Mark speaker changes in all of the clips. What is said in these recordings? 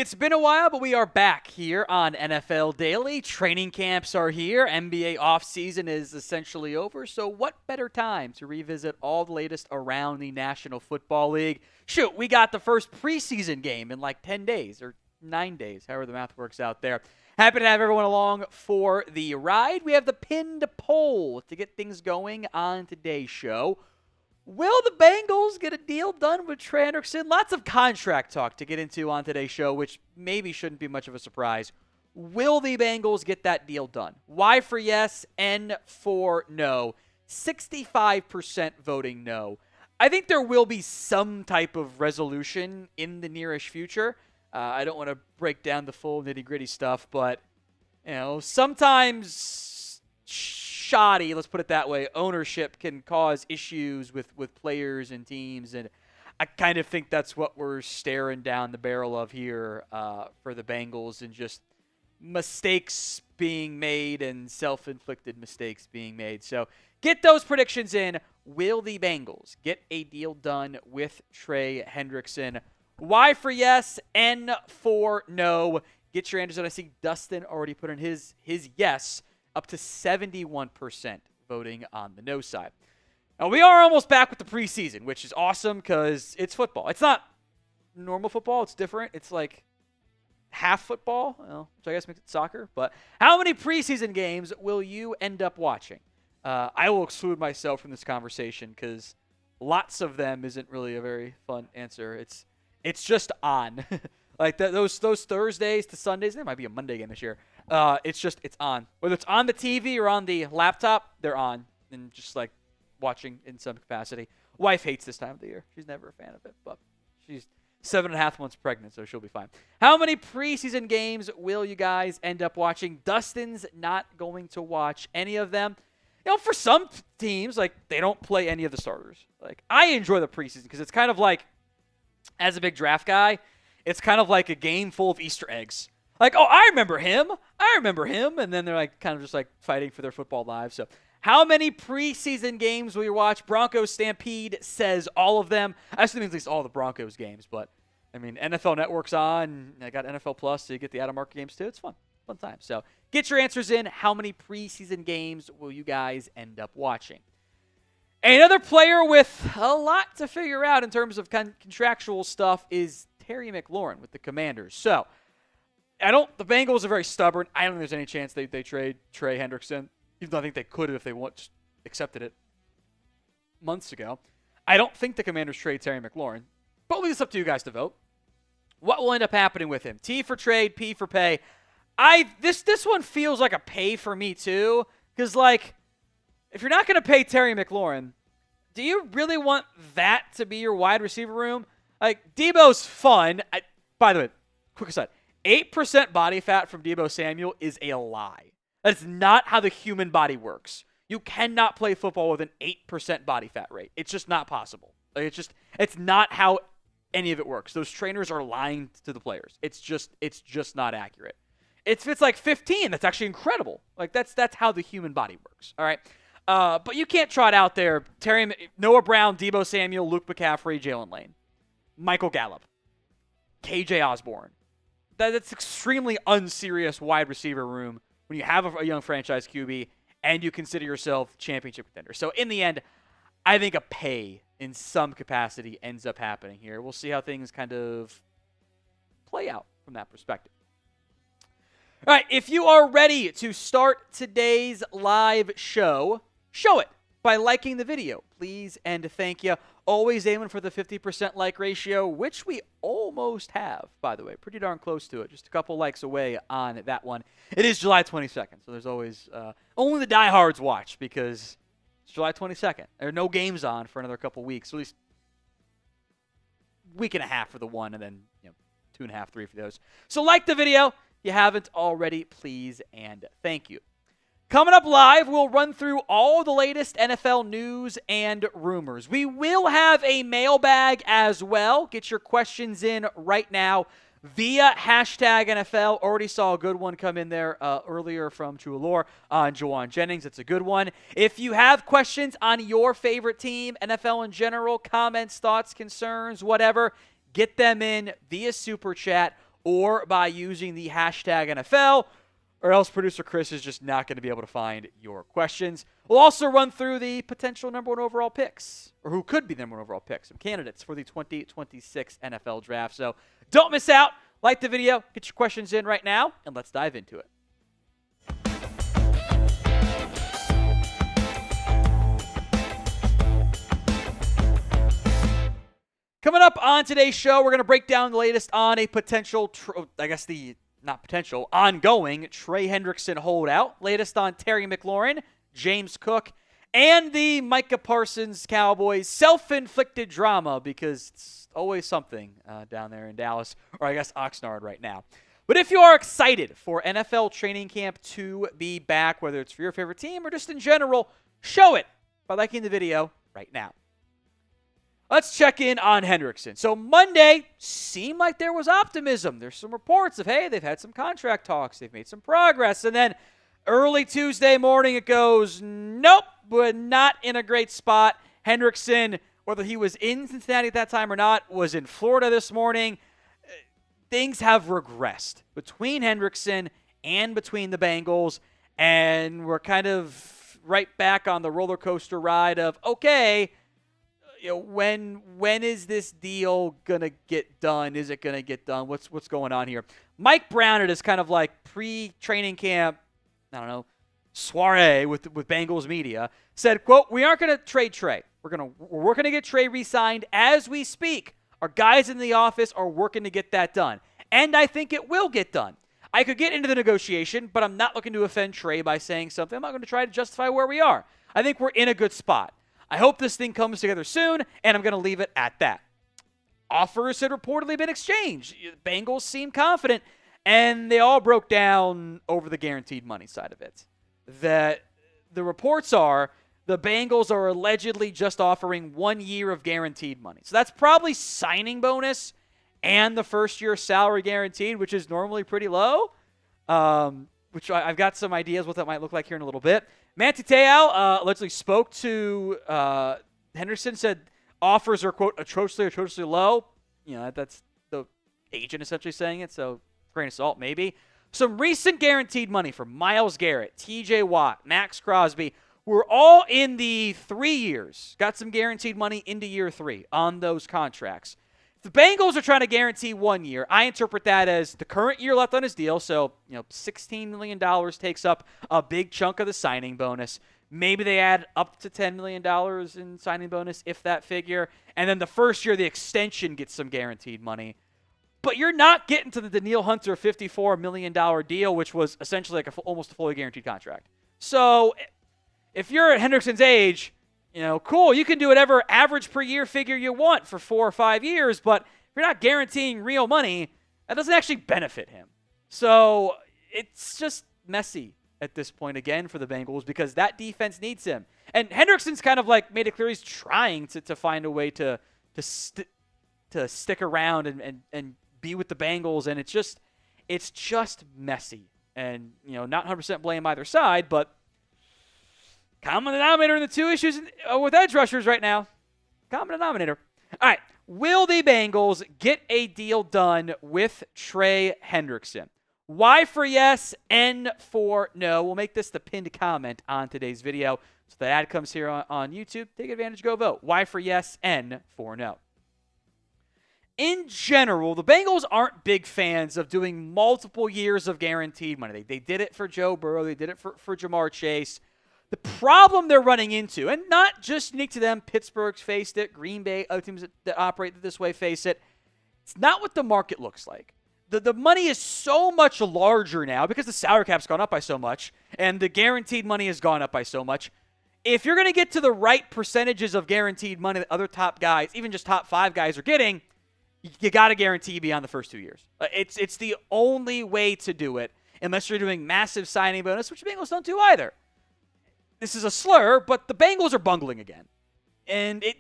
Speaker 1: It's been a while, but we are back here on NFL Daily. Training camps are here. NBA offseason is essentially over. So what better time to revisit all the latest around the National Football League? Shoot, we got the first preseason game in like 10 days or 9 days, however the math works out there. Happy to have everyone along for the ride. We have the pinned poll to get things going on today's show. Will the Bengals get a deal done with Trey Hendrickson? Lots of contract talk to get into on today's show, which maybe shouldn't be much of a surprise. Will the Bengals get that deal done? Y for yes, N for no. 65% voting no. I think there will be some type of resolution in the nearish future. I don't want to break down the full nitty-gritty stuff, but sometimes shoddy, let's put it that way, ownership can cause issues with players and teams, and I kind of think that's what we're staring down the barrel of here for the Bengals, and just mistakes being made and self-inflicted mistakes being made. So get those predictions in. Will the Bengals get a deal done with Trey Hendrickson? Y for yes, N for no. Get your answers in. I see Dustin already put in his yes, up to 71% voting on the no side. Now, we are almost back with the preseason, which is awesome because it's football. It's not normal football. It's different. It's like half football, which I guess makes it soccer. But how many preseason games will you end up watching? I will exclude myself from this conversation because lots of them isn't really a very fun answer. It's just on. Like those Thursdays to Sundays, there might be a Monday game this year. It's on. Whether it's on the TV or on the laptop, they're on. And just like watching in some capacity. Wife hates this time of the year. She's never a fan of it, but she's 7.5 months pregnant, so she'll be fine. How many preseason games will you guys end up watching? Dustin's not going to watch any of them. For some teams, like, they don't play any of the starters. Like, I enjoy the preseason because it's kind of like, as a big draft guy, it's kind of like a game full of Easter eggs. Like, oh, I remember him. And then they're like kind of just like fighting for their football lives. So how many preseason games will you watch? Broncos Stampede says all of them. I assume it means at least all the Broncos games. But, I mean, NFL Network's on. I got NFL Plus, so you get the out-of-market games too. It's fun. Fun time. So get your answers in. How many preseason games will you guys end up watching? Another player with a lot to figure out in terms of contractual stuff is Terry McLaurin with the Commanders. So, the Bengals are very stubborn. I don't think there's any chance they trade Trey Hendrickson, even though I think they could if they just accepted it months ago. I don't think the Commanders trade Terry McLaurin, but we'll leave this up to you guys to vote. What will end up happening with him? T for trade, P for pay. This one feels like a pay for me too, because like, if you're not going to pay Terry McLaurin, do you really want that to be your wide receiver room? Like, Deebo's fun. By the way, quick aside, 8% body fat from Deebo Samuel is a lie. That's not how the human body works. You cannot play football with an 8% body fat rate. It's just not possible. Like, it's not how any of it works. Those trainers are lying to the players. It's just not accurate. If it's like 15, that's actually incredible. Like, that's how the human body works. All right. But you can't trot out there Noah Brown, Deebo Samuel, Luke McCaffrey, Jalen Lane, Michael Gallup, KJ Osborne. That's extremely unserious wide receiver room when you have a young franchise QB and you consider yourself championship contender. So in the end, I think a pay in some capacity ends up happening here. We'll see how things kind of play out from that perspective. All right, if you are ready to start today's live show, show it by liking the video, please and thank you. Always aiming for the 50% like ratio, which we almost have, by the way. Pretty darn close to it. Just a couple likes away on that one. It is July 22nd, so there's always only the diehards watch because it's July 22nd. There are no games on for another couple weeks, so at least week and a half for the one, and then 2.5, 3 for those. So like the video. If you haven't already, please and thank you. Coming up live, we'll run through all the latest NFL news and rumors. We will have a mailbag as well. Get your questions in right now via hashtag NFL. Already saw a good one come in there earlier from True Allure on Juwan Jennings. It's a good one. If you have questions on your favorite team, NFL in general, comments, thoughts, concerns, whatever, get them in via Super Chat or by using the hashtag NFL, or else producer Chris is just not going to be able to find your questions. We'll also run through the potential number one overall picks, or who could be the number one overall picks, some candidates for the 2026 NFL Draft. So don't miss out. Like the video, get your questions in right now, and let's dive into it. Coming up on today's show, we're going to break down the latest on a potential, ongoing Trey Hendrickson holdout. Latest on Terry McLaurin, James Cook, and the Micah Parsons Cowboys self-inflicted drama, because it's always something down there in Dallas, or I guess Oxnard right now. But if you are excited for NFL training camp to be back, whether it's for your favorite team or just in general, show it by liking the video right now. Let's check in on Hendrickson. So Monday seemed like there was optimism. There's some reports of, hey, they've had some contract talks. They've made some progress. And then early Tuesday morning it goes, nope, we're not in a great spot. Hendrickson, whether he was in Cincinnati at that time or not, was in Florida this morning. Things have regressed between Hendrickson and between the Bengals. And we're kind of right back on the roller coaster ride of, okay, when is this deal gonna get done? Is it gonna get done? What's going on here? Mike Brown, it is kind of like pre-training camp, soiree with Bengals media, said, quote, "We aren't gonna trade Trey. We're working to get Trey re-signed as we speak. Our guys in the office are working to get that done, and I think it will get done. I could get into the negotiation, but I'm not looking to offend Trey by saying something. I'm not going to try to justify where we are. I think we're in a good spot. I hope this thing comes together soon, and I'm going to leave it at that." Offers had reportedly been exchanged. Bengals seem confident, and they all broke down over the guaranteed money side of it. That the reports are the Bengals are allegedly just offering 1 year of guaranteed money. So that's probably signing bonus and the first-year salary guaranteed, which is normally pretty low, which I've got some ideas what that might look like here in a little bit. Manti Te'o allegedly spoke to Henderson, said offers are, quote, atrociously low. That's the agent essentially saying it, so grain of salt maybe. Some recent guaranteed money for Myles Garrett, TJ Watt, Max Crosby, were all in the 3 years. Got some guaranteed money into year 3 on those contracts. The Bengals are trying to guarantee 1 year. I interpret that as the current year left on his deal. So, $16 million takes up a big chunk of the signing bonus. Maybe they add up to $10 million in signing bonus, if that figure. And then the first year, the extension gets some guaranteed money. But you're not getting to the Danielle Hunter $54 million deal, which was essentially like almost a fully guaranteed contract. So if you're at Hendrickson's age, cool, you can do whatever average per year figure you want for 4 or 5 years, but if you're not guaranteeing real money, that doesn't actually benefit him. So it's just messy at this point again for the Bengals because that defense needs him. And Hendrickson's kind of like made it clear he's trying to find a way to stick around and be with the Bengals, and it's just messy. And, not 100% blame either side, but common denominator in the two issues with edge rushers right now. Common denominator. All right. Will the Bengals get a deal done with Trey Hendrickson? Y for yes, N for no. We'll make this the pinned comment on today's video. So the ad comes here on YouTube. Take advantage, go vote. Y for yes, N for no. In general, the Bengals aren't big fans of doing multiple years of guaranteed money. They did it for Joe Burrow. They did it for Jamar Chase. The problem they're running into, and not just unique to them, Pittsburgh's faced it, Green Bay, other teams that operate this way face it, it's not what the market looks like. The money is so much larger now because the salary cap's gone up by so much, and the guaranteed money has gone up by so much. If you're going to get to the right percentages of guaranteed money that other top guys, even just top 5 guys, are getting, you got to guarantee beyond the first 2 years. It's the only way to do it, unless you're doing massive signing bonus, which the Bengals don't do either. This is a slur, but the Bengals are bungling again. And it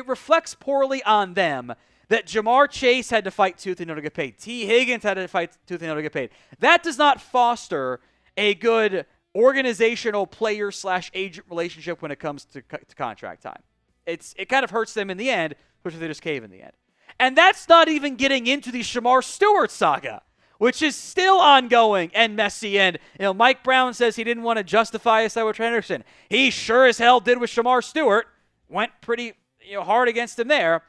Speaker 1: reflects poorly on them that Jamar Chase had to fight tooth and nail to get paid. T. Higgins had to fight tooth and nail to get paid. That does not foster a good organizational player/agent relationship when it comes to contract time. It kind of hurts them in the end, especially if they just cave in the end. And that's not even getting into the Shamar Stewart saga, which is still ongoing and messy. And Mike Brown says he didn't want to justify his side with Trey Hendrickson. He sure as hell did with Shamar Stewart. Went pretty hard against him there.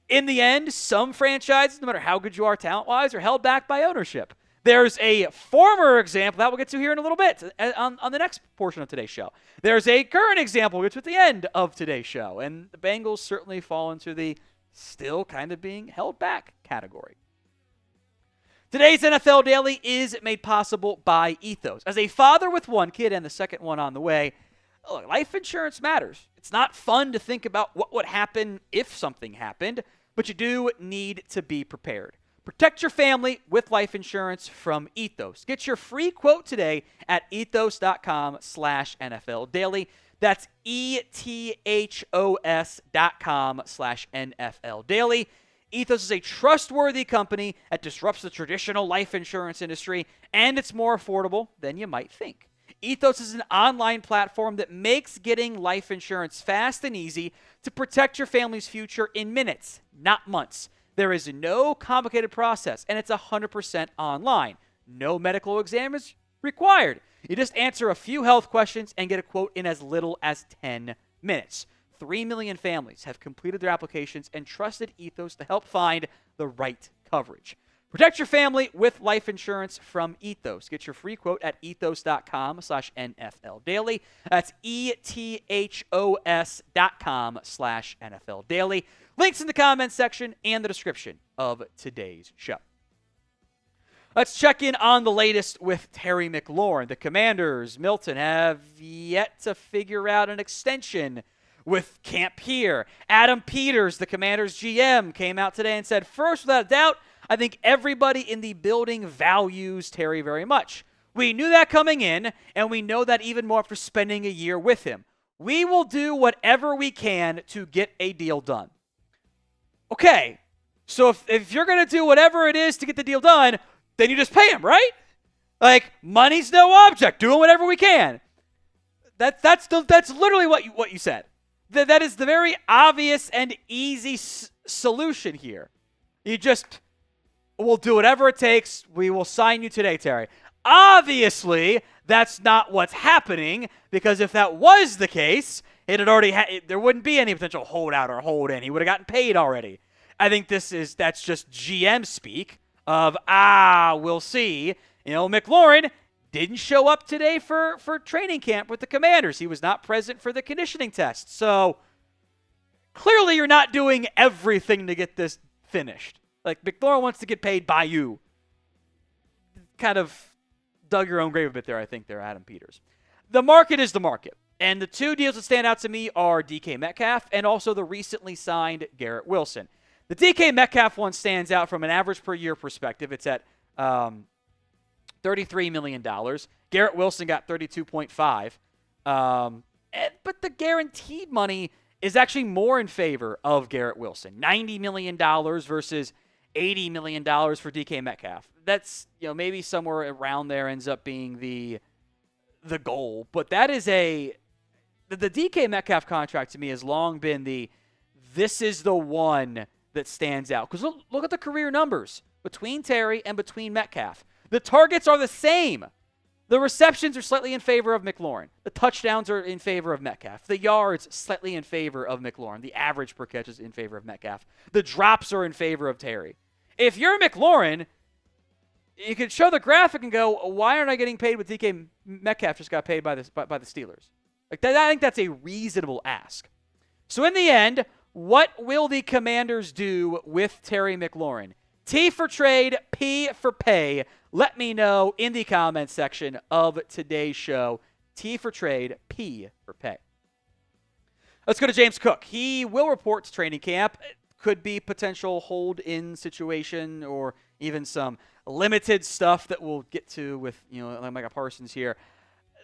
Speaker 1: In the end, some franchises, no matter how good you are talent-wise, are held back by ownership. There's a former example that we'll get to here in a little bit on the next portion of today's show. There's a current example, which is at the end of today's show. And the Bengals certainly fall into the still kind of being held back category. Today's NFL Daily is made possible by Ethos. As a father with one kid and the second one on the way, look, life insurance matters. It's not fun to think about what would happen if something happened, but you do need to be prepared. Protect your family with life insurance from Ethos. Get your free quote today at ethos.com/NFL Daily. That's ethos.com/NFL Daily. Ethos is a trustworthy company that disrupts the traditional life insurance industry, and it's more affordable than you might think. Ethos is an online platform that makes getting life insurance fast and easy to protect your family's future in minutes, not months. There is no complicated process, and it's 100% online. No medical exam is required. You just answer a few health questions and get a quote in as little as 10 minutes. 3 million families have completed their applications and trusted Ethos to help find the right coverage. Protect your family with life insurance from Ethos. Get your free quote at ethos.com/NFL Daily. That's ethos.com/NFL Daily. Links in the comments section and the description of today's show. Let's check in on the latest with Terry McLaurin. The Commanders, Milton, have yet to figure out an extension with camp here. Adam Peters, the Commanders GM, came out today and said, first, without a doubt, I think everybody in the building values Terry very much. We knew that coming in, and we know that even more after spending a year with him. We will do whatever we can to get a deal done. Okay, so if you're going to do whatever it is to get the deal done, then you just pay him, right? Like, money's no object. Doing whatever we can. That's literally what you said. That is the very obvious and easy solution here. We'll do whatever it takes. We will sign you today, Terry. Obviously, that's not what's happening, because if that was the case, there wouldn't be any potential holdout or hold in. He would have gotten paid already. I think that's just GM speak of, we'll see. McLaurin didn't show up today for training camp with the Commanders. He was not present for the conditioning test. So clearly you're not doing everything to get this finished. Like, McLaurin wants to get paid by you. Kind of dug your own grave a bit there, I think, Adam Peters. The market is the market. And the two deals that stand out to me are DK Metcalf and also the recently signed Garrett Wilson. The DK Metcalf one stands out from an average per year perspective. It's at $33 million. Garrett Wilson got $32.5 million. But the guaranteed money is actually more in favor of Garrett Wilson. $90 million versus $80 million for DK Metcalf. That's, maybe somewhere around there ends up being the goal. But that is the DK Metcalf contract to me has long been this is the one that stands out. Because look at the career numbers between Terry and between Metcalf. The targets are the same. The receptions are slightly in favor of McLaurin. The touchdowns are in favor of Metcalf. The yards slightly in favor of McLaurin. The average per catch is in favor of Metcalf. The drops are in favor of Terry. If you're McLaurin, you could show the graphic and go, why aren't I getting paid what DK Metcalf just got paid by the Steelers? Like that, I think that's a reasonable ask. So in the end, what will the Commanders do with Terry McLaurin? T for trade, P for pay. Let me know in the comments section of today's show. T for trade, P for pay. Let's go to James Cook. He will report to training camp. Could be potential hold-in situation or even some limited stuff that we'll get to with, like Micah Parsons here.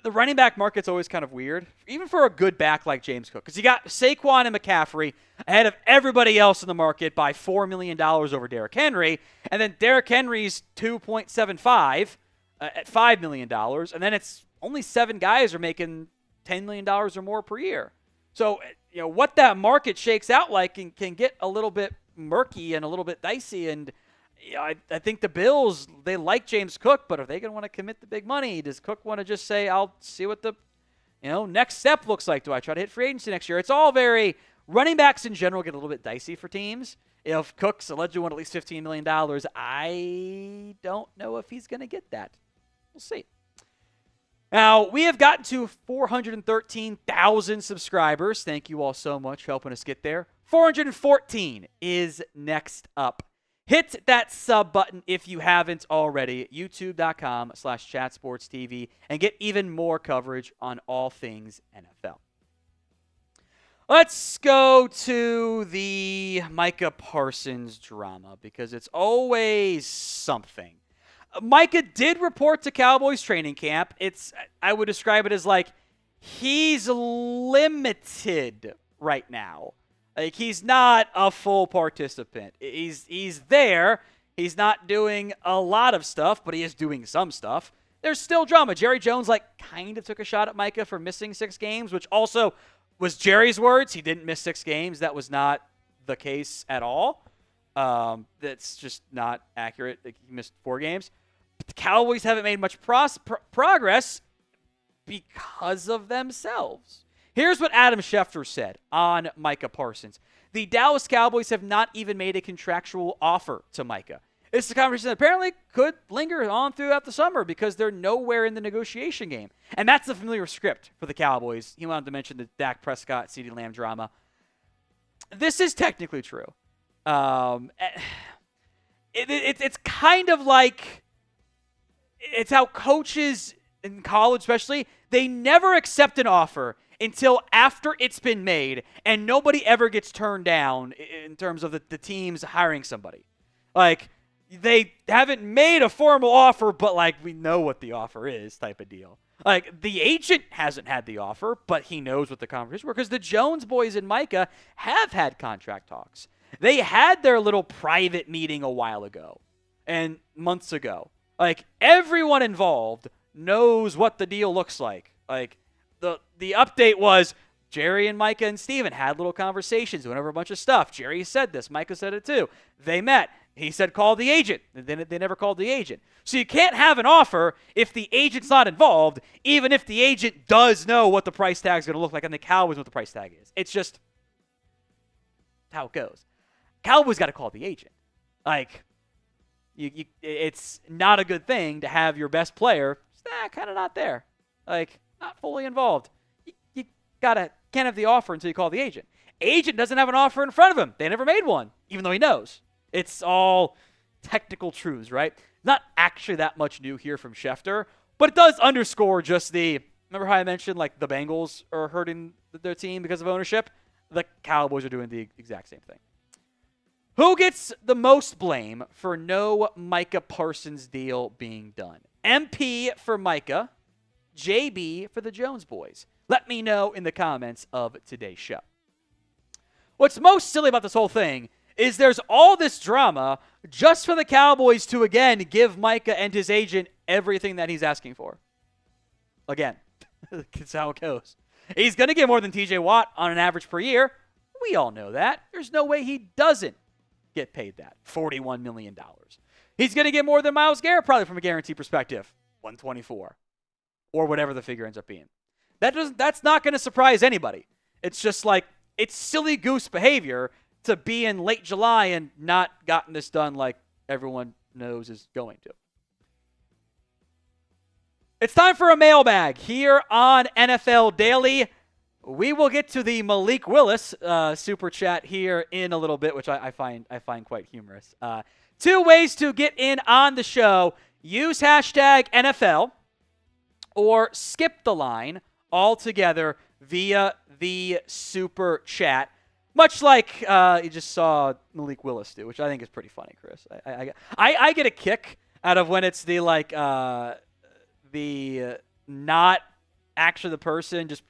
Speaker 1: The running back market's always kind of weird, even for a good back like James Cook, because you got Saquon and McCaffrey ahead of everybody else in the market by $4 million over Derrick Henry, and then Derrick Henry's 2.75 at $5 million, and then it's only 7 guys are making $10 million or more per year. So, what that market shakes out like can get a little bit murky and a little bit dicey. And I think the Bills, they like James Cook, but are they going to want to commit the big money? Does Cook want to just say, I'll see what the next step looks like? Do I try to hit free agency next year? It's all very – running backs in general get a little bit dicey for teams. If Cook's allegedly won at least $15 million, I don't know if he's going to get that. We'll see. Now, we have gotten to 413,000 subscribers. Thank you all so much for helping us get there. 414 is next up. Hit that sub button if you haven't already. YouTube.com/chatsportstv and get even more coverage on all things NFL. Let's go to the Micah Parsons drama because it's always something. Micah did report to Cowboys training camp. I would describe it as like he's limited right now. Like he's not a full participant. He's there. He's not doing a lot of stuff, but he is doing some stuff. There's still drama. Jerry Jones kind of took a shot at Micah for missing 6 games, which also was Jerry's words. He didn't miss 6 games. That was not the case at all. That's just not accurate. He missed 4 games. But the Cowboys haven't made much progress because of themselves. Here's what Adam Schefter said on Micah Parsons. The Dallas Cowboys have not even made a contractual offer to Micah. It's a conversation that apparently could linger on throughout the summer because they're nowhere in the negotiation game. And that's a familiar script for the Cowboys. He wanted to mention the Dak Prescott, CeeDee Lamb drama. This is technically true. It's kind of like it's how coaches in college especially, they never accept an offer until after it's been made, and nobody ever gets turned down in terms of the teams hiring somebody. Like, they haven't made a formal offer, but, we know what the offer is type of deal. Like, the agent hasn't had the offer, but he knows what the conversation was, because the Jones boys and Micah have had contract talks. They had their little private meeting a while ago and months ago. Everyone involved knows what the deal looks like. The update was Jerry and Micah and Steven had little conversations, went over a bunch of stuff. Jerry said this. Micah said it too. They met. He said, call the agent. And then they never called the agent. So you can't have an offer if the agent's not involved, even if the agent does know what the price tag is going to look like and the Cowboys know what the price tag is. It's just how it goes. Cowboys got to call the agent. It's not a good thing to have your best player kind of not there. Not fully involved. You can't have the offer until you call the agent. Agent doesn't have an offer in front of him. They never made one, even though he knows. It's all technical truths, right? Not actually that much new here from Schefter, but it does underscore just remember how I mentioned the Bengals are hurting their team because of ownership? The Cowboys are doing the exact same thing. Who gets the most blame for no Micah Parsons deal being done? MP for Micah, JB for the Jones boys. Let me know in the comments of today's show. What's most silly about this whole thing is there's all this drama just for the Cowboys to, again, give Micah and his agent everything that he's asking for. Again, that's how it goes. He's going to get more than TJ Watt on an average per year. We all know that. There's no way he doesn't get paid that, $41 million. He's going to get more than Myles Garrett probably from a guarantee perspective, $124. Or whatever the figure ends up being. That's not going to surprise anybody. It's just it's silly goose behavior to be in late July and not gotten this done like everyone knows is going to. It's time for a mailbag here on NFL Daily. We will get to the Malik Willis super chat here in a little bit, which I find quite humorous. 2 ways to get in on the show. Use hashtag NFL. Or skip the line altogether via the super chat, much like you just saw Malik Willis do, which I think is pretty funny, Chris. I get a kick out of when it's the not actually the person, just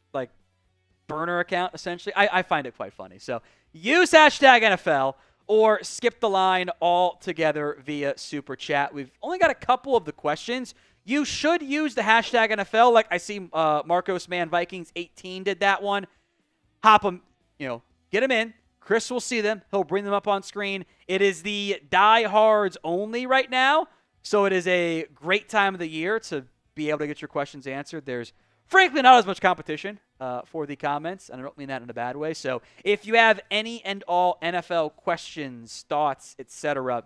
Speaker 1: burner account essentially. I find it quite funny. So use hashtag NFL or skip the line altogether via super chat. We've only got a couple of the questions. You should use the hashtag NFL. I see Marcos Man Vikings 18 did that one. Hop them, get them in. Chris will see them. He'll bring them up on screen. It is the diehards only right now, so it is a great time of the year to be able to get your questions answered. There's frankly not as much competition for the comments, and I don't mean that in a bad way. So if you have any and all NFL questions, thoughts, etc.,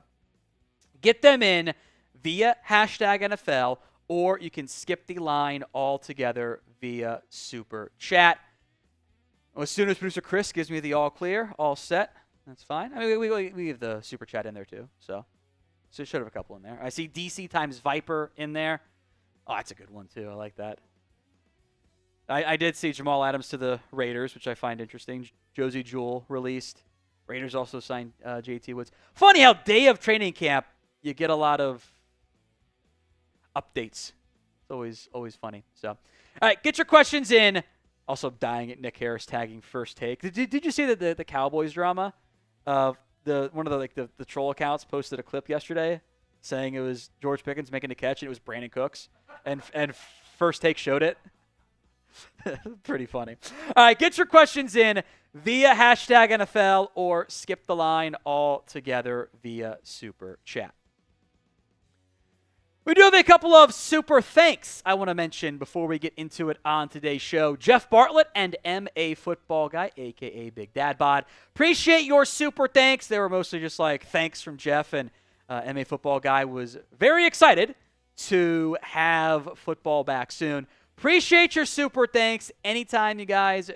Speaker 1: get them in via hashtag NFL, or you can skip the line altogether via Super Chat. As soon as producer Chris gives me the all clear, all set, that's fine. I mean, we have the Super Chat in there too, so should have a couple in there. I see DC times Viper in there. Oh, that's a good one too. I like that. I did see Jamal Adams to the Raiders, which I find interesting. Josie Jewell released. Raiders also signed JT Woods. Funny how day of training camp, you get a lot of updates. It's always funny. So, all right, get your questions in. Also dying at Nick Harris tagging First Take. Did you see that the Cowboys drama? One of the troll accounts posted a clip yesterday saying it was George Pickens making a catch and it was Brandon Cooks, and First Take showed it. Pretty funny. All right, get your questions in via hashtag NFL or skip the line altogether via Super Chat. We do have a couple of super thanks I want to mention before we get into it on today's show. Jeff Bartlett and MA Football Guy, a.k.a. Big Dad Bod. Appreciate your super thanks. They were mostly just like thanks from Jeff, and MA Football Guy was very excited to have football back soon. Appreciate your super thanks. Anytime you guys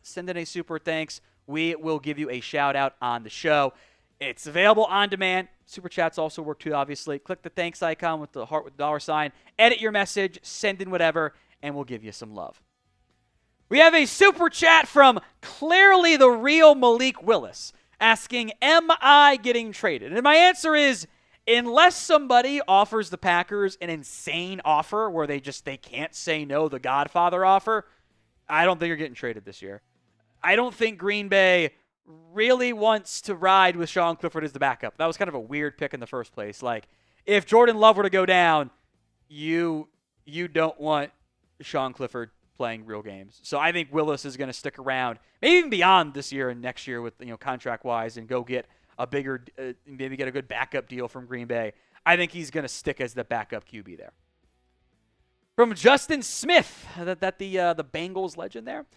Speaker 1: send in a super thanks, we will give you a shout out on the show. It's available on demand. Super chats also work too, obviously. Click the thanks icon with the heart with the $, edit your message, send in whatever, and we'll give you some love. We have a super chat from clearly the real Malik Willis asking, am I getting traded? And my answer is, unless somebody offers the Packers an insane offer where they can't say no, the Godfather offer, I don't think you're getting traded this year. I don't think Green Bay really wants to ride with Sean Clifford as the backup. That was kind of a weird pick in the first place. Like, if Jordan Love were to go down, you don't want Sean Clifford playing real games. So I think Willis is going to stick around, maybe even beyond this year and next year with contract-wise, and go get a bigger, maybe get a good backup deal from Green Bay. I think he's going to stick as the backup QB there. From Justin Smith, the Bengals legend there,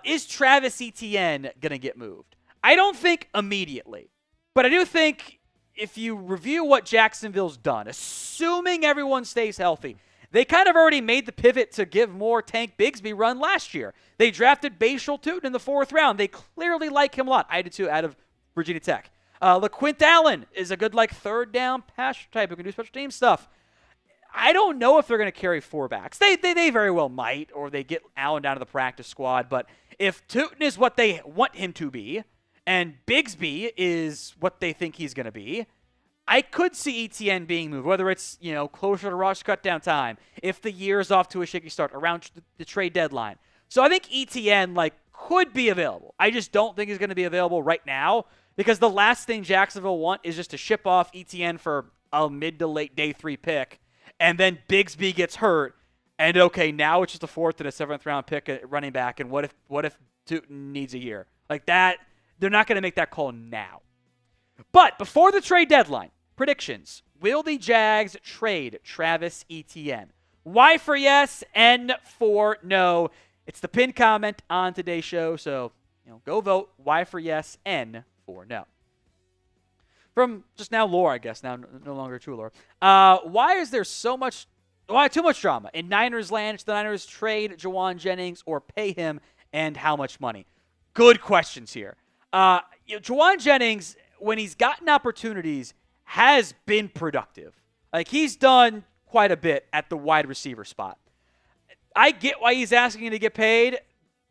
Speaker 1: is Travis Etienne going to get moved? I don't think immediately, but I do think if you review what Jacksonville's done, assuming everyone stays healthy, they kind of already made the pivot to give more Tank Bigsby run last year. They drafted Bashal Tootin in the 4th round. They clearly like him a lot. I did too, out of Virginia Tech. LaQuint Allen is a good third down passer type who can do special team stuff. I don't know if they're going to carry 4 backs. They very well might, or they get Allen down to the practice squad. But if Tootin is what they want him to be, and Bigsby is what they think he's going to be, I could see Etienne being moved, whether it's, closer to rush cutdown time, if the year is off to a shaky start, around the trade deadline. So I think Etienne, could be available. I just don't think he's going to be available right now, because the last thing Jacksonville want is just to ship off Etienne for a mid to late day 3 pick, and then Bigsby gets hurt, and okay, now it's just a 4th and a 7th round pick at running back, and what if Tootin needs a year? Like that, they're not going to make that call now. But before the trade deadline, predictions. Will the Jags trade Travis Etienne? Y for yes, N for no. It's the pinned comment on today's show, so go vote. Y for yes, N for no. From just now lore, I guess, now no longer true lore. Why is there too much drama in Niners land? Should the Niners trade Juwan Jennings or pay him, and how much money? Good questions here. Juwan Jennings, when he's gotten opportunities, has been productive. He's done quite a bit at the wide receiver spot. I get why he's asking to get paid.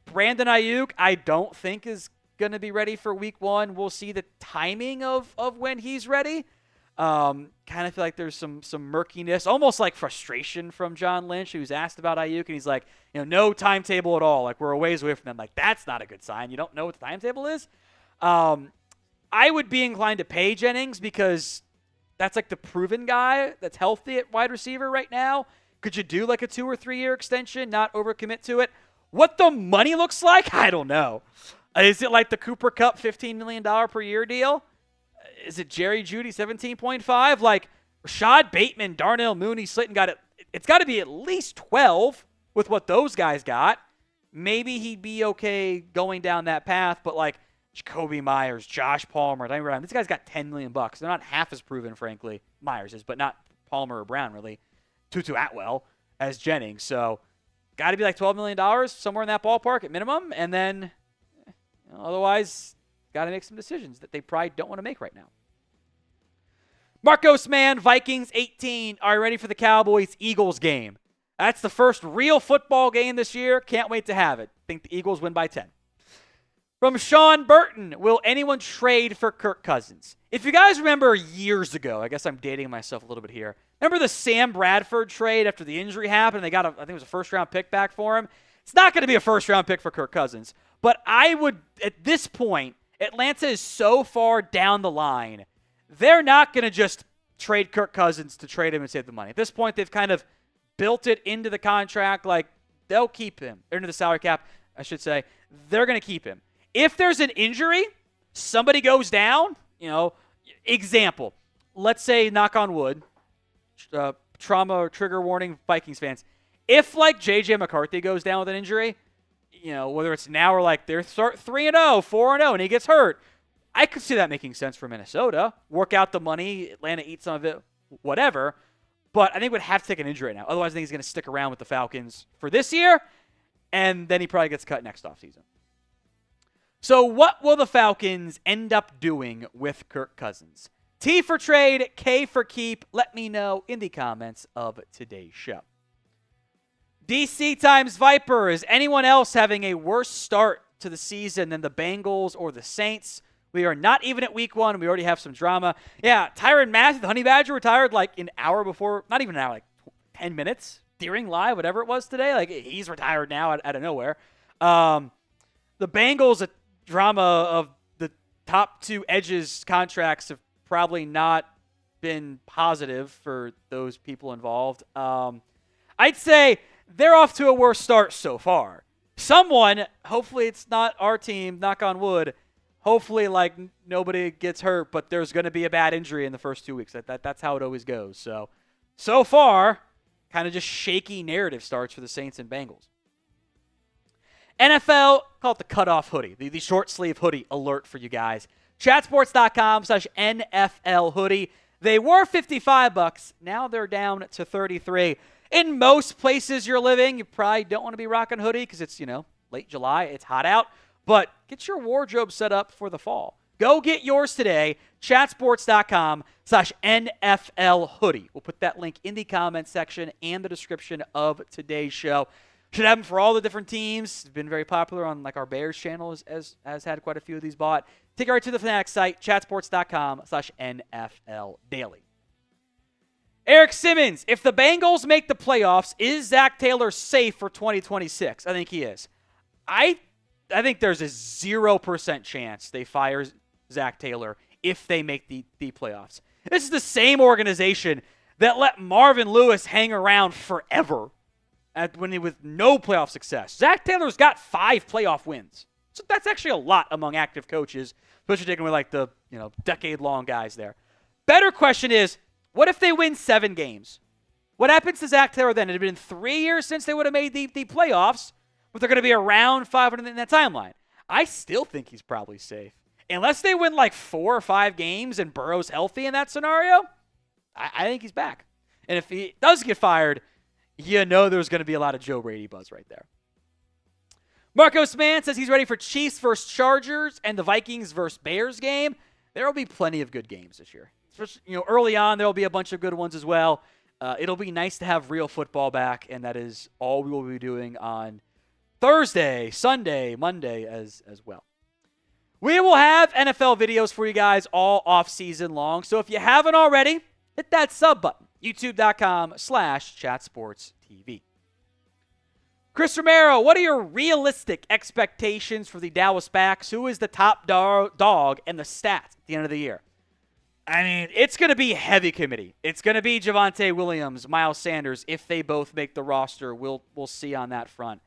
Speaker 1: Brandon Ayuk, I don't think is going to be ready for week 1. We'll see the timing of when he's ready. Kind of feel like there's some murkiness, almost like frustration from John Lynch, who's asked about Ayuk, and he's like, no timetable at all. We're a ways away from them. That's not a good sign. You don't know what the timetable is? I would be inclined to pay Jennings because that's the proven guy that's healthy at wide receiver right now. Could you do a 2 or 3 year extension, not overcommit to it? What the money looks like, I don't know. Is it like the Cooper Kupp $15 million per year deal? Is it Jerry Jeudy 17.5? Like Rashad Bateman, Darnell Mooney, Slayton got it. It's got to be at least 12 with what those guys got. Maybe he'd be okay going down that path, but like Jacoby Myers, Josh Palmer, these guys got $10 million. They're not half as proven, frankly. Myers is, but not Palmer or Brown, really. Tutu Atwell as Jennings. So got to be like $12 million, somewhere in that ballpark at minimum. And then otherwise, got to make some decisions that they probably don't want to make right now. Marcos Mann, Vikings 18. Are you ready for the Cowboys-Eagles game? That's the first real football game this year. Can't wait to have it. Think the Eagles win by 10. From Sean Burton, will anyone trade for Kirk Cousins? If you guys remember years ago, I guess I'm dating myself a little bit here. Remember the Sam Bradford trade after the injury happened? They got, I think it was a first-round pick back for him. It's not going to be a first-round pick for Kirk Cousins. But I would, at this point, Atlanta is so far down the line, they're not going to just trade Kirk Cousins to trade him and save the money. At this point, they've kind of built it into the contract. Like, they'll keep him. Or into the salary cap, I should say. They're going to keep him. If there's an injury, somebody goes down, example. Let's say, knock on wood, trauma or trigger warning, Vikings fans. If, like, J.J. McCarthy goes down with an injury, whether it's now or like they're 3-0, 4-0, and he gets hurt, I could see that making sense for Minnesota. Work out the money, Atlanta eat some of it, whatever. But I think we'd have to take an injury right now. Otherwise, I think he's going to stick around with the Falcons for this year, and then he probably gets cut next offseason. So what will the Falcons end up doing with Kirk Cousins? T for trade, K for keep. Let me know in the comments of today's show. DC times Viper. Is anyone else having a worse start to the season than the Bengals or the Saints? We are not even at week 1. We already have some drama. Yeah, Tyrann Mathieu, the Honey Badger, retired like an hour before, not even an hour, like 10 minutes during live, whatever it was today. Like, he's retired now out of nowhere. The Bengals, a drama of the top 2 edges contracts have probably not been positive for those people involved. I'd say they're off to a worse start so far. Someone, hopefully it's not our team, knock on wood, hopefully like nobody gets hurt, but there's going to be a bad injury in the first 2 weeks. That's how it always goes. So far, kind of just shaky narrative starts for the Saints and Bengals. NFL, call it the cutoff hoodie, the short sleeve hoodie alert for you guys. Chatsports.com/NFL hoodie. They were $55. Now they're down to $33. In most places you're living, you probably don't want to be rocking a hoodie because it's, late July. It's hot out. But get your wardrobe set up for the fall. Go get yours today. Chatsports.com/NFL hoodie. We'll put that link in the comments section and the description of today's show. Should have them for all the different teams. It's been very popular on like our Bears channel has had quite a few of these bought. Take it right to the Fanatics site, chatsports.com/NFL daily. Eric Simmons, if the Bengals make the playoffs, is Zach Taylor safe for 2026? I think he is. I think there's a 0% chance they fire Zach Taylor if they make the playoffs. This is the same organization that let Marvin Lewis hang around forever with no playoff success. Zach Taylor's got 5 playoff wins. So that's actually a lot among active coaches, especially taking away like the decade-long guys there. Better question is, what if they win 7 games? What happens to Zach Taylor then? It had been 3 years since they would have made the playoffs, but they're going to be around 500 in that timeline. I still think he's probably safe. Unless they win like 4 or 5 games and Burrow's healthy in that scenario, I think he's back. And if he does get fired, there's going to be a lot of Joe Brady buzz right there. Marcos Mann says he's ready for Chiefs versus Chargers and the Vikings versus Bears game. There will be plenty of good games this year. Early on, there will be a bunch of good ones as well. It'll be nice to have real football back, and that is all we will be doing on Thursday, Sunday, Monday as well. We will have NFL videos for you guys all off season long. So if you haven't already, hit that sub button. YouTube.com/ChatSportsTV. Chris Romero, what are your realistic expectations for the Dallas backs? Who is the top dog and the stats at the end of the year? I mean, it's going to be heavy committee. It's going to be Javonte Williams, Miles Sanders. If they both make the roster, we'll see on that front.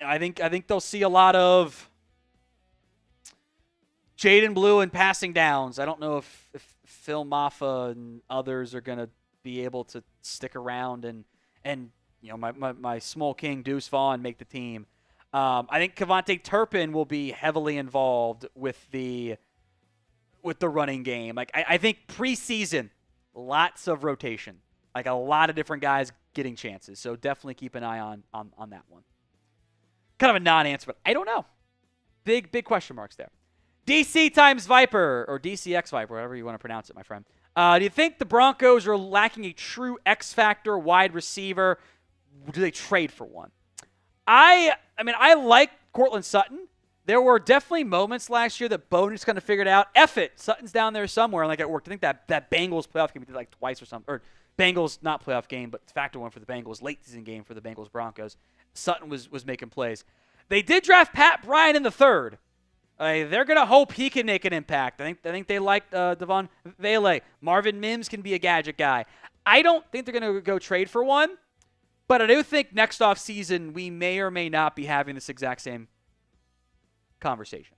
Speaker 1: I think they'll see a lot of Jaden Blue and passing downs. I don't know if Phil Maffa and others are going to be able to stick around and my small king Deuce Vaughn make the team. I think Kevontae Turpin will be heavily involved with the running game. Like I think preseason, lots of rotation. Like a lot of different guys getting chances. So definitely keep an eye on that one. Kind of a non-answer, but I don't know. Big question marks there. DC times Viper, or DCX Viper, whatever you want to pronounce it, my friend. Do you think the Broncos are lacking a true X-factor wide receiver? Do they trade for one? I like Cortland Sutton. There were definitely moments last year that Bowden just kind of figured out, F it, Sutton's down there somewhere, and like it worked. I think that Bengals playoff game we did like twice or something, or Bengals, not playoff game, but factor one for the Bengals, late season game for the Bengals Broncos. Sutton was making plays. They did draft Pat Bryant in the third. They're going to hope he can make an impact. I think they like Devon Vele. Marvin Mims can be a gadget guy. I don't think they're going to go trade for one, but I do think next offseason we may or may not be having this exact same conversation.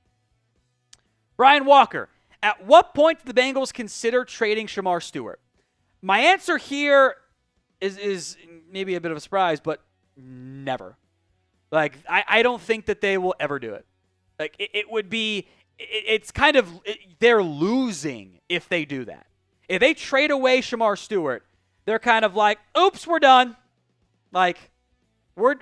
Speaker 1: Brian Walker, at what point did the Bengals consider trading Shamar Stewart? My answer here is maybe a bit of a surprise, but never. Like, I don't think that they will ever do it. Like, it would be, it's kind of, they're losing if they do that. If they trade away Shamar Stewart, they're kind of like, oops, we're done. Like, we're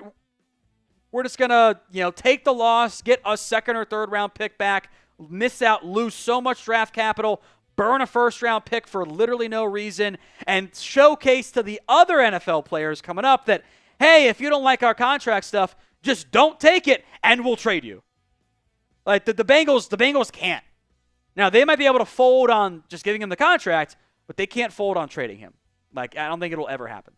Speaker 1: just going to, take the loss, get a second or third round pick back, miss out, lose so much draft capital, burn a first round pick for literally no reason, and showcase to the other NFL players coming up that, hey, if you don't like our contract stuff, just don't take it and we'll trade you. Like the Bengals can't. Now, they might be able to fold on just giving him the contract, but they can't fold on trading him. Like, I don't think it'll ever happen.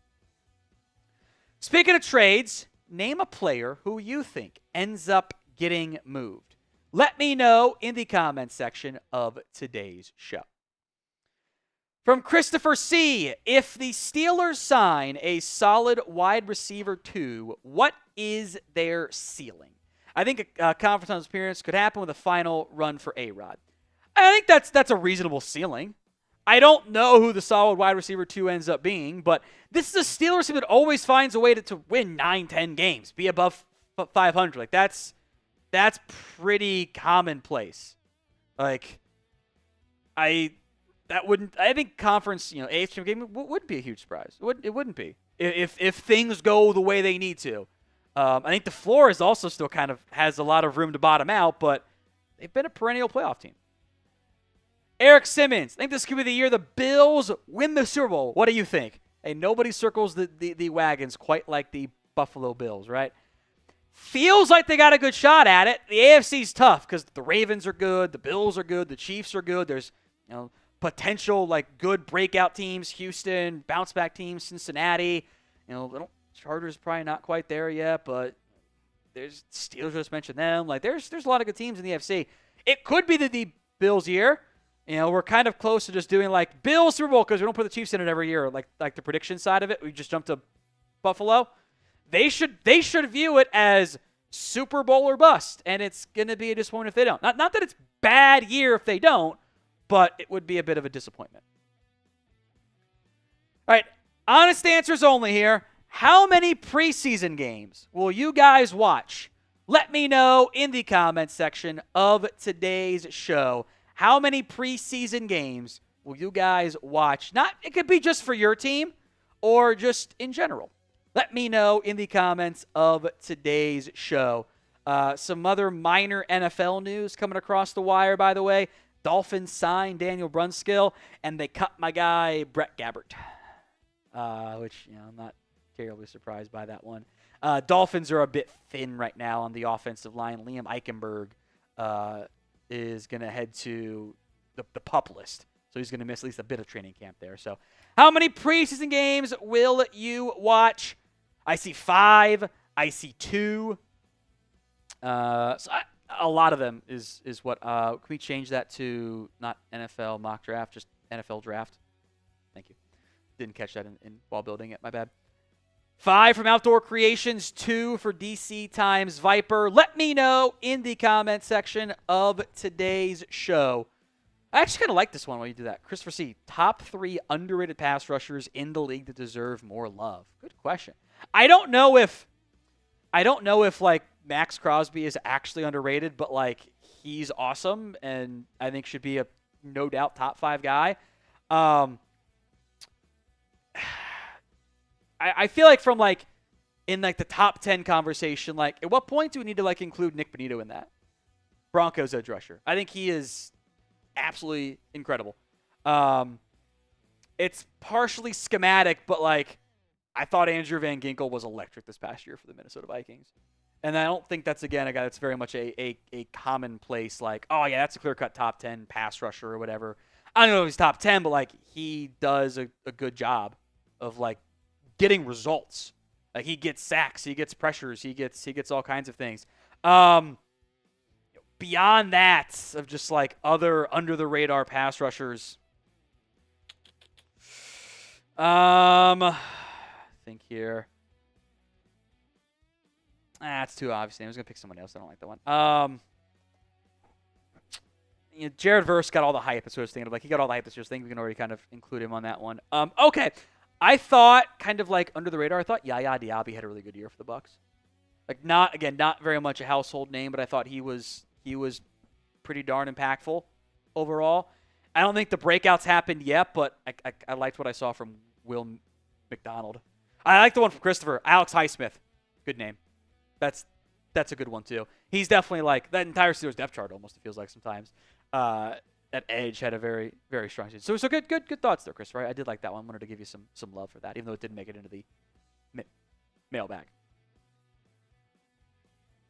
Speaker 1: Speaking of trades, name a player who you think ends up getting moved. Let me know in the comments section of today's show. From Christopher C., if the Steelers sign a solid wide receiver 2, what is their ceiling? I think a conference on appearance could happen with a final run for A-Rod. I think that's a reasonable ceiling. I don't know who the solid wide receiver 2 ends up being, but this is a Steelers team that always finds a way to win 9-10 games, be above 500. Like, that's pretty commonplace. Like, I think conference, AFC game wouldn't be a huge surprise. It wouldn't be if things go the way they need to. I think the floor is also still kind of has a lot of room to bottom out, but they've been a perennial playoff team. Eric Simmons, I think this could be the year the Bills win the Super Bowl. What do you think? Hey, nobody circles the wagons quite like the Buffalo Bills, right? Feels like they got a good shot at it. The AFC's tough because the Ravens are good, the Bills are good, the Chiefs are good. There's potential like good breakout teams, Houston, bounce back teams, Cincinnati. Chargers probably not quite there yet, but there's Steelers, just mentioned them. Like there's a lot of good teams in the AFC. It could be the Bills year. We're kind of close to just doing like Bills Super Bowl because we don't put the Chiefs in it every year. Like the prediction side of it, we just jumped to Buffalo. They should view it as Super Bowl or bust, and it's gonna be a disappointment if they don't. Not that it's bad year if they don't, but it would be a bit of a disappointment. All right, honest answers only here. How many preseason games will you guys watch? Let me know in the comments section of today's show. How many preseason games will you guys watch? It could be just for your team or just in general. Let me know in the comments of today's show. Some other minor NFL news coming across the wire, by the way. Dolphins signed Daniel Brunskill, and they cut my guy Brett Gabbert, which I'm not terribly surprised by that one. Dolphins are a bit thin right now on the offensive line. Liam Eichenberg is going to head to the PUP list, so he's going to miss at least a bit of training camp there. So how many preseason games will you watch? I see 5. I see 2. A lot of them is what. Can we change that to not NFL mock draft, just NFL draft? Thank you. Didn't catch that in while building it. My bad. 5 from Outdoor Creations, 2 for DC Times Viper. Let me know in the comment section of today's show. I actually kind of like this one when you do that. Christopher C., top 3 underrated pass rushers in the league that deserve more love. Good question. I don't know if like Max Crosby is actually underrated, but like he's awesome and I think should be a no doubt top 5 guy. I feel like from like in like the top 10 conversation, like at what point do we need to like include Nick Bonito in that? Broncos edge rusher. I think he is absolutely incredible. It's partially schematic, but like I thought Andrew Van Ginkel was electric this past year for the Minnesota Vikings. And I don't think that's, again, a guy that's very much a commonplace, like, oh, yeah, that's a clear-cut top 10 pass rusher or whatever. I don't know if he's top 10, but, like, he does a good job of, like, getting results. Like, he gets sacks, he gets pressures, he gets all kinds of things. Beyond that, of just, like, other under-the-radar pass rushers, I think here. That's too obvious. I was going to pick someone else. I don't like that one. Jared Verse got all the hype. That's what I was thinking of. Like, he got all the hype this year. So I think we can already kind of include him on that one. Okay. I thought, kind of like under the radar, I thought Yaya Diaby had a really good year for the Bucs. Like, not very much a household name, but I thought he was pretty darn impactful overall. I don't think the breakouts happened yet, but I liked what I saw from Will McDonald. I like the one from Christopher. Alex Highsmith. Good name. That's a good one, too. He's definitely like that entire Steelers depth chart almost, it feels like sometimes. That edge had a very, very strong season. So good thoughts there, Chris, right? I did like that one. Wanted to give you some love for that, even though it didn't make it into the mailbag.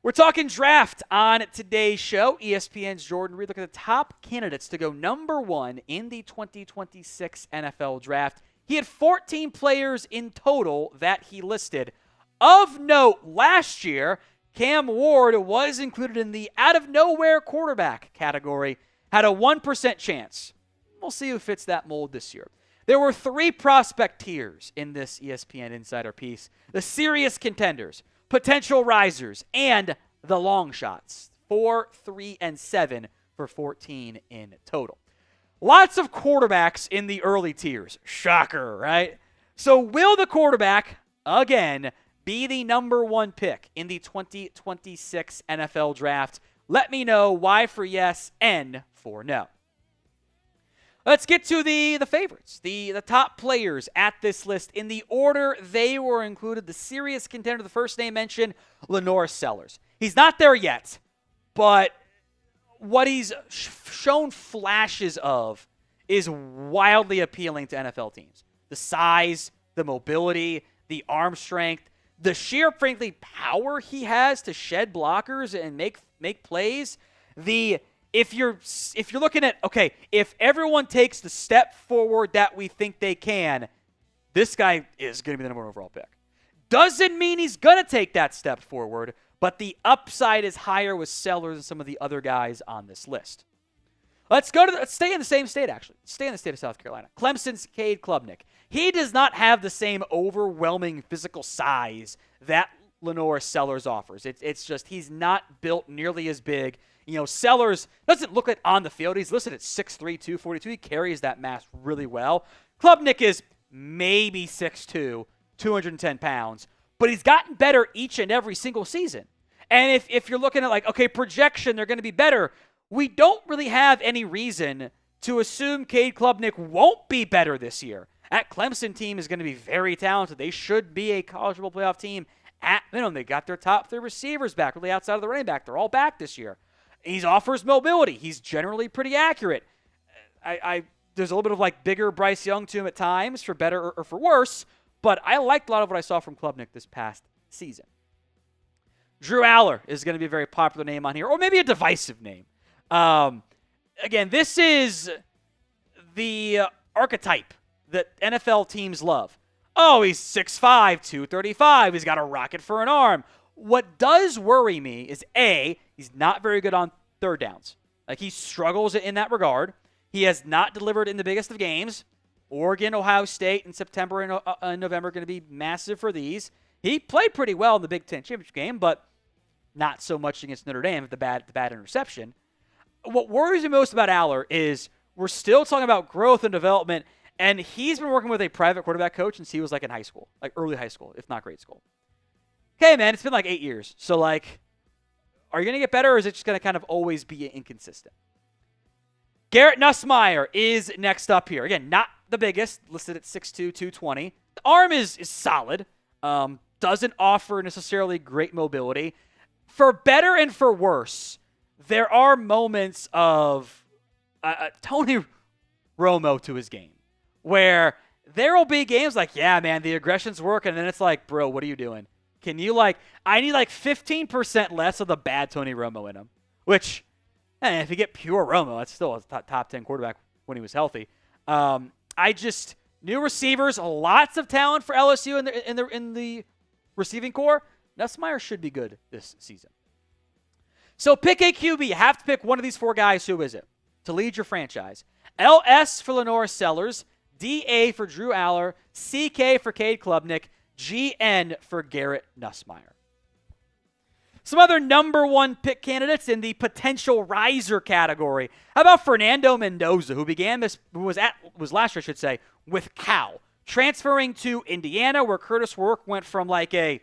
Speaker 1: We're talking draft on today's show. ESPN's Jordan Reed. Look at the top candidates to go number 1 in the 2026 NFL Draft. He had 14 players in total that he listed. Of note, last year, Cam Ward was included in the out-of-nowhere quarterback category, had a 1% chance. We'll see who fits that mold this year. There were 3 prospect tiers in this ESPN Insider piece. The serious contenders, potential risers, and the long shots. 4, 3, and 7 for 14 in total. Lots of quarterbacks in the early tiers. Shocker, right? So will the quarterback, again, be the number 1 pick in the 2026 NFL Draft? Let me know Y for yes, N for no. Let's get to the favorites, the top players at this list in the order they were included. The serious contender, the first name mentioned, Lenore Sellers. He's not there yet, but what he's shown flashes of is wildly appealing to NFL teams. The size, the mobility, the arm strength, the sheer, frankly, power he has to shed blockers and make plays. If you're looking at, okay, if everyone takes the step forward that we think they can, this guy is going to be the number 1 overall pick. Doesn't mean he's going to take that step forward, but the upside is higher with Sellers than some of the other guys on this list. Let's stay in the same state, actually. Stay in the state of South Carolina. Clemson's Cade Klubnik. He does not have the same overwhelming physical size that Lenore Sellers offers. It's just he's not built nearly as big. You know, Sellers doesn't look like on the field. He's listed at 6'3", 242. He carries that mass really well. Klubnik is maybe 6'2", 210 pounds, but he's gotten better each and every single season. And if you're looking at like, okay, projection, they're going to be better, we don't really have any reason to assume Cade Klubnik won't be better this year. That Clemson team is going to be very talented. They should be a college football playoff team at minimum. They got their top 3 receivers back, really outside of the running back. They're all back this year. He offers mobility. He's generally pretty accurate. There's a little bit of like bigger Bryce Young to him at times, for better or for worse, but I liked a lot of what I saw from Klubnik this past season. Drew Aller is going to be a very popular name on here, or maybe a divisive name. Again, this is the archetype that NFL teams love. Oh, he's 6'5", 235. He's got a rocket for an arm. What does worry me is, A, he's not very good on third downs. Like, he struggles in that regard. He has not delivered in the biggest of games. Oregon, Ohio State in September and November are going to be massive for these. He played pretty well in the Big Ten championship game, but not so much against Notre Dame with the bad interception. What worries me most about Aller is we're still talking about growth and development, and he's been working with a private quarterback coach since he was like in high school, like early high school, if not grade school. Okay, man, it's been like 8 years. So, like, are you going to get better, or is it just going to kind of always be inconsistent? Garrett Nussmeier is next up here. Again, not the biggest, listed at 6'2", 220. The arm is solid. Doesn't offer necessarily great mobility. For better and for worse, there are moments of Tony Romo to his game where there will be games like, yeah, man, the aggression's working, and then it's like, bro, what are you doing? Can you, I need 15% less of the bad Tony Romo in him, which, if you get pure Romo, that's still a top 10 quarterback when he was healthy. New receivers, lots of talent for LSU in the receiving core. Nussmeier should be good this season. So pick a QB. You have to pick one of these 4 guys. Who is it? To lead your franchise. LS for Lenore Sellers, DA for Drew Aller, CK for Cade Klubnik, GN for Garrett Nussmeier. Some other number 1 pick candidates in the potential riser category. How about Fernando Mendoza, who was last year, I should say, with Cal, transferring to Indiana, where Curtis Work went from a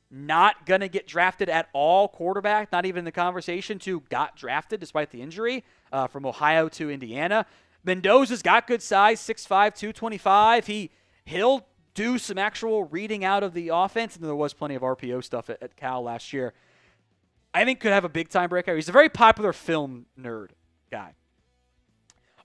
Speaker 1: not going to get drafted at all quarterback, not even in the conversation, to got drafted despite the injury, from Ohio to Indiana. Mendoza's got good size, 6'5", 225. He'll do some actual reading out of the offense, and there was plenty of RPO stuff at Cal last year. I think could have a big-time breakout. He's a very popular film nerd guy.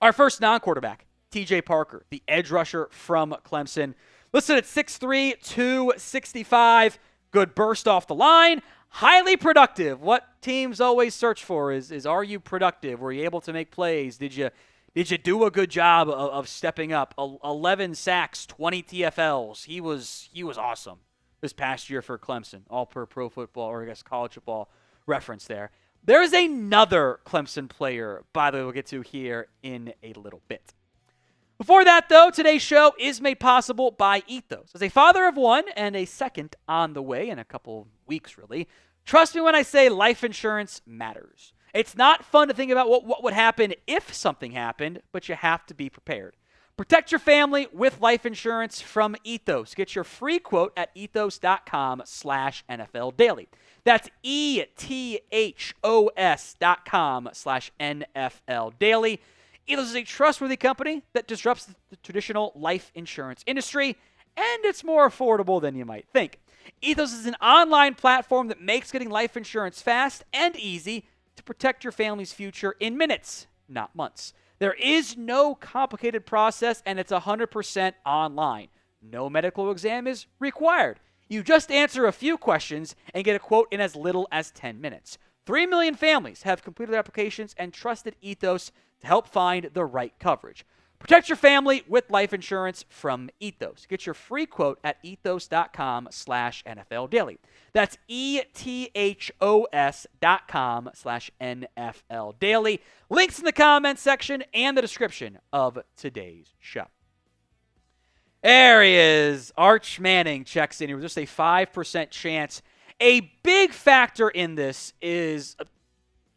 Speaker 1: Our first non-quarterback, TJ Parker, the edge rusher from Clemson. Listed at 6'3", 265. Good burst off the line. Highly productive. What teams always search for is are you productive? Were you able to make plays? Did you do a good job of stepping up? 11 sacks, 20 TFLs. He was awesome this past year for Clemson, all per Pro Football, or I guess College Football reference there. There is another Clemson player, by the way, we'll get to here in a little bit. Before that, though, today's show is made possible by Ethos. As a father of one and a second on the way in a couple weeks, really, trust me when I say life insurance matters. It's not fun to think about what would happen if something happened, but you have to be prepared. Protect your family with life insurance from Ethos. Get your free quote at ethos.com/NFL Daily. That's ethos.com/NFL Daily. Ethos is a trustworthy company that disrupts the traditional life insurance industry, and it's more affordable than you might think. Ethos is an online platform that makes getting life insurance fast and easy to protect your family's future in minutes, not months. There is no complicated process, and it's 100% online. No medical exam is required. You just answer a few questions and get a quote in as little as 10 minutes. 3 million families have completed their applications and trusted Ethos to help find the right coverage. Protect your family with life insurance from Ethos. Get your free quote at ethos.com/NFL Daily. That's ethos.com/NFL Daily. Links in the comments section and the description of today's show. There he is. Arch Manning checks in here with just a 5% chance. A big factor in this is a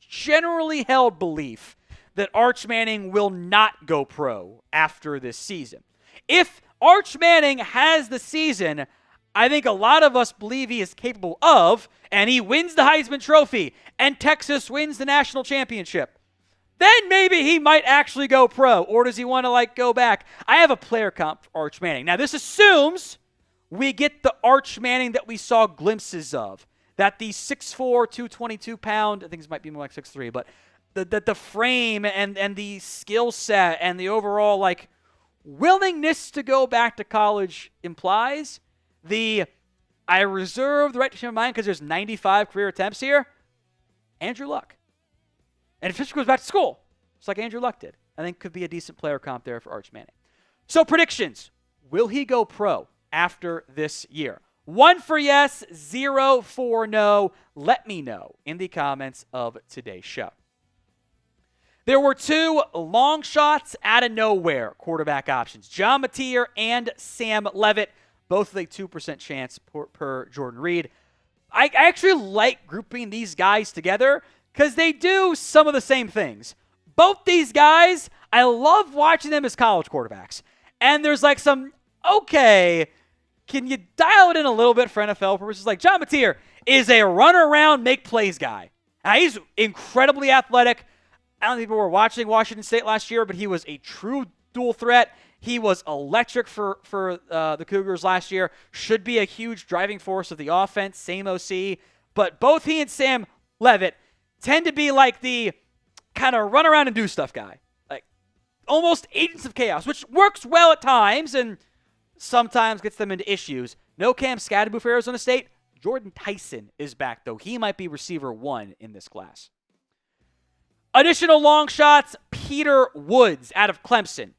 Speaker 1: generally held belief that Arch Manning will not go pro after this season. If Arch Manning has the season I think a lot of us believe he is capable of, and he wins the Heisman Trophy, and Texas wins the national championship, then maybe he might actually go pro. Or does he want to go back? I have a player comp for Arch Manning. Now, this assumes we get the Arch Manning that we saw glimpses of. That the 6'4", 222-pound, I think this might be more like 6'3", but the frame and the skill set and the overall willingness to go back to college implies I reserve the right to change my mind because there's 95 career attempts here. Andrew Luck. And if Fisher goes back to school, just like Andrew Luck did, I think could be a decent player comp there for Arch Manning. So predictions. Will he go pro after this year? 1 for yes, 0 for no. Let me know in the comments of today's show. There were 2 long shots out of nowhere quarterback options, John Mateer and Sam Levitt. both with a 2% chance per Jordan Reed. I actually like grouping these guys together because they do some of the same things. Both these guys, I love watching them as college quarterbacks. And there's like some, okay, can you dial it in a little bit for NFL purposes? Like John Mateer is a run-around, make-plays guy. Now, he's incredibly athletic. I don't think people were watching Washington State last year, but he was a true dual threat. He was electric for the Cougars last year. Should be a huge driving force of the offense, same OC. But both he and Sam Levitt tend to be like the kind of run around and do stuff guy. Like almost agents of chaos, which works well at times and sometimes gets them into issues. No Cam Scadaboo for Arizona State. Jordan Tyson is back, though. He might be receiver 1 in this class. Additional long shots, Peter Woods out of Clemson.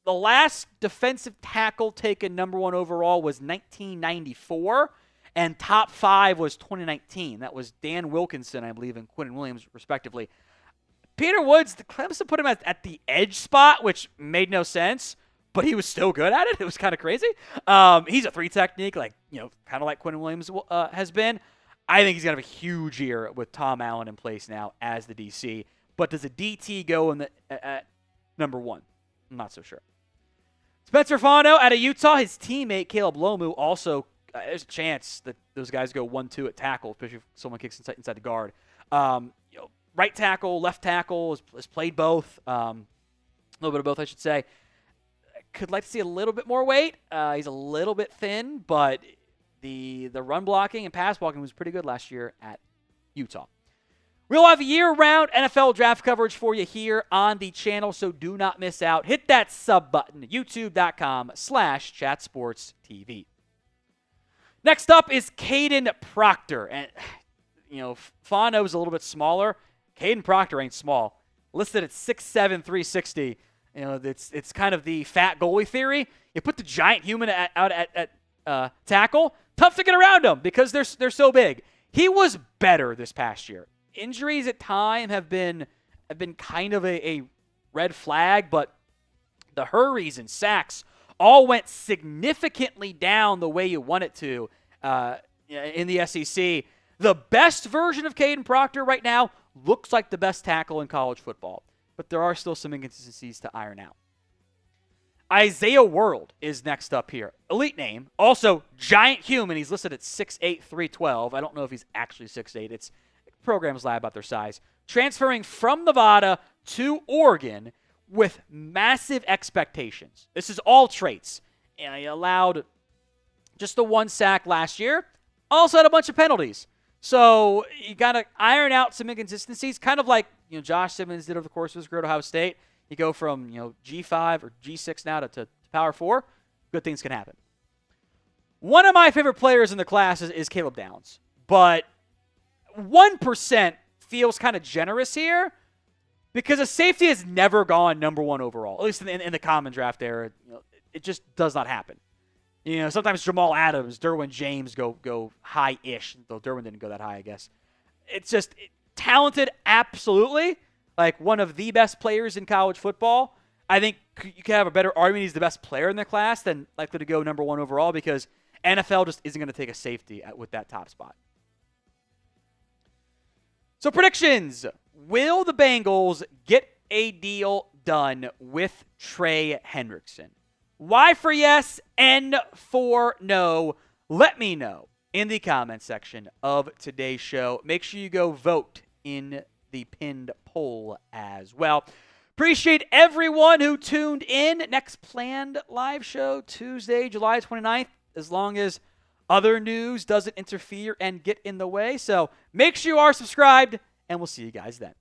Speaker 1: The last defensive tackle taken number 1 overall was 1994, and top 5 was 2019. That was Dan Wilkinson, I believe, and Quinnen Williams, respectively. Peter Woods, the Clemson put him at the edge spot, which made no sense, but he was still good at it. It was kind of crazy. He's a 3 technique, kind of like Quinnen Williams has been. I think he's going to have a huge year with Tom Allen in place now as the DC. But does a DT go at number 1? I'm not so sure. Spencer Fano out of Utah. His teammate, Caleb Lomu, also, there's a chance that those guys go 1-2 at tackle, especially if someone kicks inside the guard. Right tackle, left tackle, has played both. A little bit of both, I should say. Could like to see a little bit more weight. He's a little bit thin, but the run blocking and pass blocking was pretty good last year at Utah. We'll have year-round NFL draft coverage for you here on the channel, so do not miss out. Hit that sub button, youtube.com/chatsportstv. Next up is Caden Proctor. And, Fano's a little bit smaller. Caden Proctor ain't small. Listed at 6'7", 360. It's kind of the fat goalie theory. You put the giant human out at tackle, tough to get around them because they're so big. He was better this past year. Injuries at time have been kind of a red flag, but the hurries and sacks all went significantly down the way you want it to in the SEC. The best version of Caden Proctor right now looks like the best tackle in college football, but there are still some inconsistencies to iron out. Isaiah World is next up here. Elite name. Also, giant human. He's listed at 6'8", 312. I don't know if he's actually 6'8". It's programs lie about their size. Transferring from Nevada to Oregon with massive expectations. This is all traits. And he allowed just the 1 sack last year. Also had a bunch of penalties. So you got to iron out some inconsistencies, kind of like Josh Simmons did over the course of his career at Ohio State. You go from G5 or G6 now to Power 4. Good things can happen. One of my favorite players in the class is Caleb Downs, but 1% feels kind of generous here because a safety has never gone number 1 overall, at least in the common draft era. It just does not happen. Sometimes Jamal Adams, Derwin James go high-ish, though Derwin didn't go that high, I guess. It's just talented, absolutely. Like one of the best players in college football. I think you can have a better argument he's the best player in the class than likely to go number 1 overall because NFL just isn't going to take a safety with that top spot. So predictions. Will the Bengals get a deal done with Trey Hendrickson? Y for yes, N for no. Let me know in the comment section of today's show. Make sure you go vote in the pinned poll as well. Appreciate everyone who tuned in. Next planned live show, Tuesday, July 29th, as long as other news doesn't interfere and get in the way. So make sure you are subscribed, and we'll see you guys then.